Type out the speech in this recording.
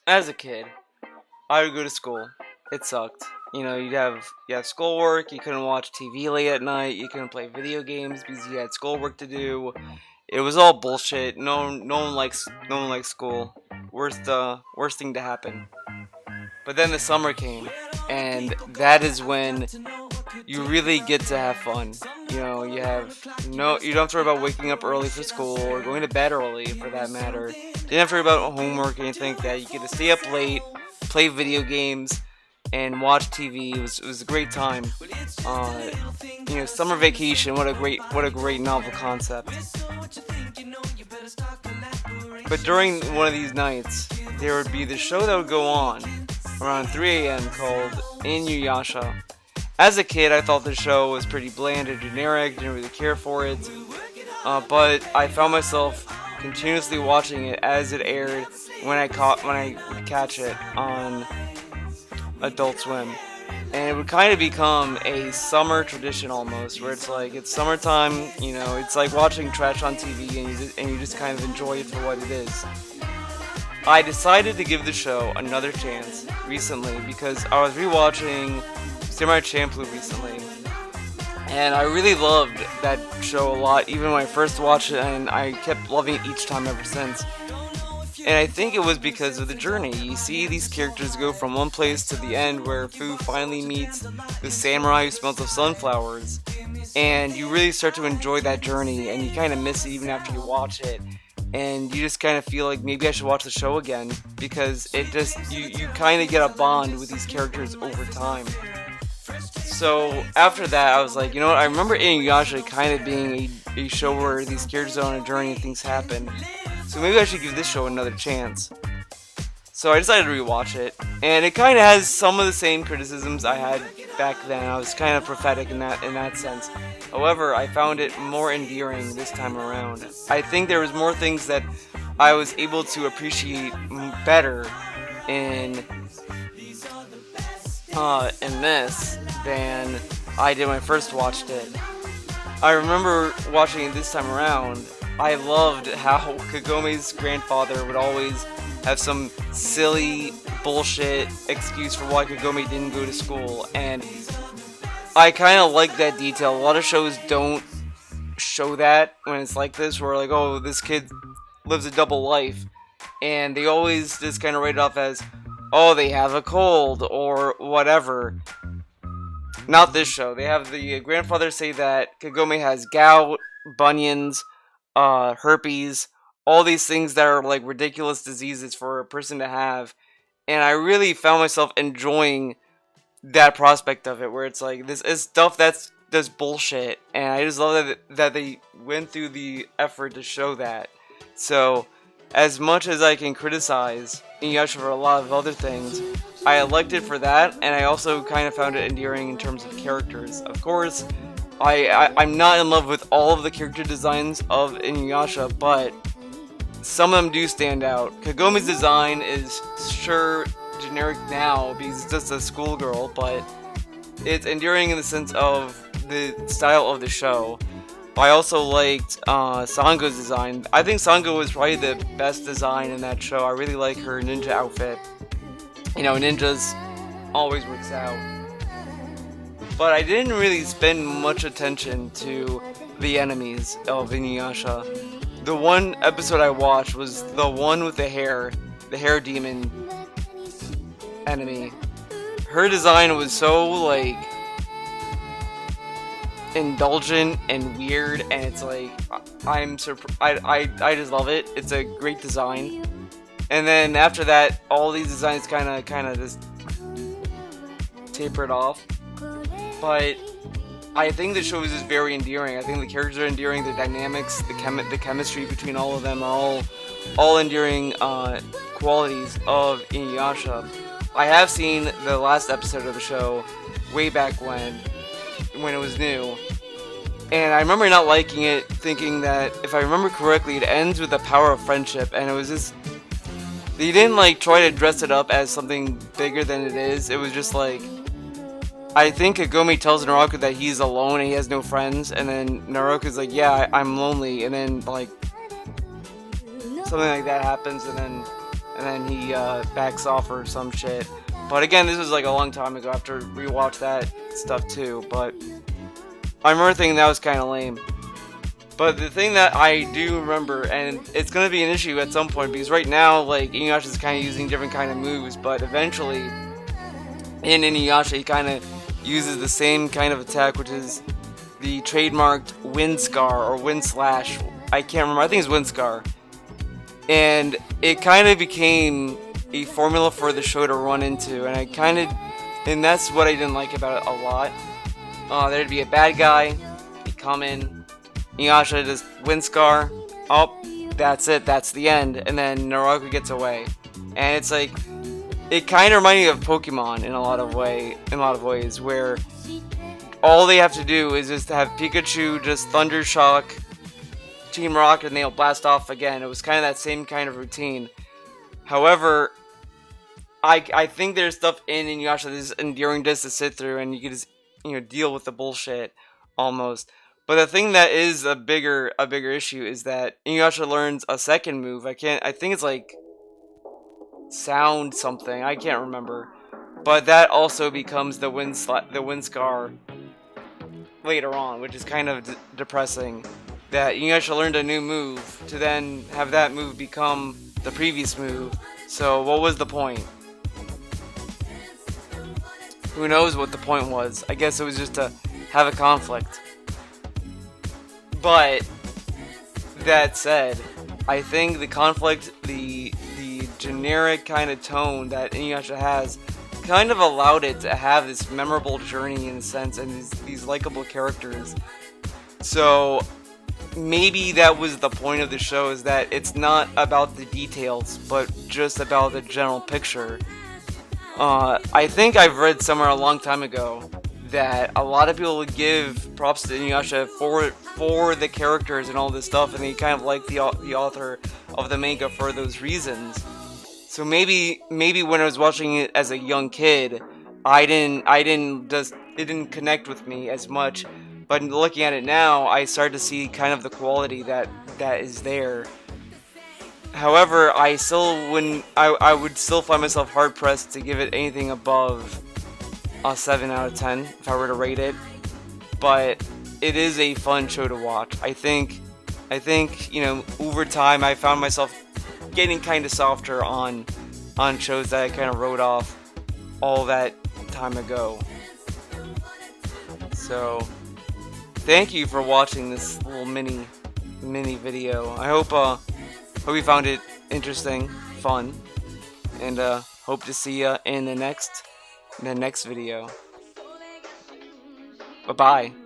As a kid, I would go to school. It sucked. You have schoolwork. You couldn't watch TV late at night. You couldn't play video games because you had schoolwork to do. It was all bullshit. No one likes school. Worst thing to happen. But then the summer came, and that is when you really get to have fun. You don't have to worry about waking up early for school or going to bed early for that matter. You didn't have to worry about homework or anything like that. You get to stay up late, play video games, and watch TV. It was a great time. Summer vacation. What a great novel concept. But during one of these nights, there would be the show that would go on around 3 a.m. called Inuyasha. As a kid, I thought the show was pretty bland and generic, didn't really care for it, but I found myself continuously watching it as it aired when I would catch it on Adult Swim. And it would kind of become a summer tradition almost, where it's summertime, it's like watching trash on TV and you just kind of enjoy it for what it is. I decided to give the show another chance recently because I was rewatching Samurai Champloo recently, and I really loved that show a lot, even when I first watched it, and I kept loving it each time ever since. And I think it was because of the journey. You see these characters go from one place to the end where Fu finally meets the samurai who smells of sunflowers, and you really start to enjoy that journey, and you kind of miss it even after you watch it. And you just kind of feel like maybe I should watch the show again because you kind of get a bond with these characters over time. So after that, I was like, you know what? I remember Inuyasha kind of being a show where these characters are on a journey and things happen. So maybe I should give this show another chance. So I decided to rewatch it, and it kind of has some of the same criticisms I had back then. I was kind of prophetic in that sense. However, I found it more endearing this time around. I think there was more things that I was able to appreciate better in this than I did when I first watched it. I remember watching it this time around. I loved how Kagome's grandfather would always have some silly bullshit excuse for why Kagome didn't go to school, and I kind of like that detail. A lot of shows don't show that when it's like this, where like, oh, this kid lives a double life, and they always just kind of write it off as, oh, they have a cold or whatever. Not this show. They have the grandfather say that Kagome has gout, bunions, herpes, all these things that are like ridiculous diseases for a person to have, and I really found myself enjoying that prospect of it, where it's like this is stuff that's bullshit, and I just love that they went through the effort to show that. So, as much as I can criticize Inuyasha for a lot of other things, I liked it for that, and I also kind of found it endearing in terms of characters. Of course, I'm not in love with all of the character designs of Inuyasha, but some of them do stand out. Kagome's design is sure generic now because it's just a schoolgirl, but it's endearing in the sense of the style of the show. I also liked Sango's design. I think Sango was probably the best design in that show. I really like her ninja outfit. Ninjas always works out. But I didn't really spend much attention to the enemies of Inuyasha. The one episode I watched was the one with the hair demon enemy. Her design was so like indulgent and weird, and it's like I just love it. It's a great design. And then after that, all these designs kind of just tapered off. But I think the show is just very endearing. I think the characters are endearing. The dynamics, the chemistry between all of them are all endearing qualities of Inuyasha. I have seen the last episode of the show way back when it was new, and I remember not liking it, thinking that if I remember correctly, it ends with the power of friendship, and it was just they didn't like try to dress it up as something bigger than it is. It was just like, I think Kagome tells Naruto that he's alone and he has no friends, and then Naruto's like, yeah, I'm lonely, and then like something like that happens, and then then he backs off or some shit. But again, this was like a long time ago. I have to rewatch that stuff too. But I remember thinking that was kind of lame. But the thing that I do remember, and it's going to be an issue at some point, because right now, like, Inuyasha is kind of using different kind of moves, but eventually, in Inuyasha, he kind of uses the same kind of attack, which is the trademarked Wind Scar, or Wind Slash. I can't remember, I think it's Wind Scar. And it kind of became a formula for the show to run into, and that's what I didn't like about it a lot. There'd be a bad guy, he'd come in, Inuyasha just Wind Scar, oh, that's it, that's the end, and then Naruto gets away. And it's like, it kind of reminded me of Pokemon in a lot of ways, where all they have to do is just have Pikachu just Thunder Shock, Team Rocket, and they'll blast off again. It was kind of that same kind of routine. However, I think there's stuff in Inuyasha that is endearing just to sit through, and you can just, deal with the bullshit almost. But the thing that is a bigger issue is that Inuyasha learns a second move. I think it's like sound something. I can't remember. But that also becomes the Wind Scar later on, which is kind of depressing. That Inuyasha learned a new move to then have that move become the previous move. So what was the point? Who knows what the point was? I guess it was just to have a conflict. But that said, I think the conflict, the generic kind of tone that Inuyasha has, kind of allowed it to have this memorable journey in a sense, and these likable characters. So maybe that was the point of the show, is that it's not about the details, but just about the general picture. I think I've read somewhere a long time ago that a lot of people would give props to Inuyasha for the characters and all this stuff, and they kind of like the author of the manga for those reasons. So maybe when I was watching it as a young kid, it didn't connect with me as much. But looking at it now, I start to see kind of the quality that is there. However, I would still find myself hard pressed to give it anything above a 7 out of 10 if I were to rate it. But it is a fun show to watch. I think over time I found myself getting kind of softer on shows that I kind of wrote off all that time ago. So thank you for watching this little mini video. I hope you found it interesting, fun, and hope to see you in the next video. Bye bye.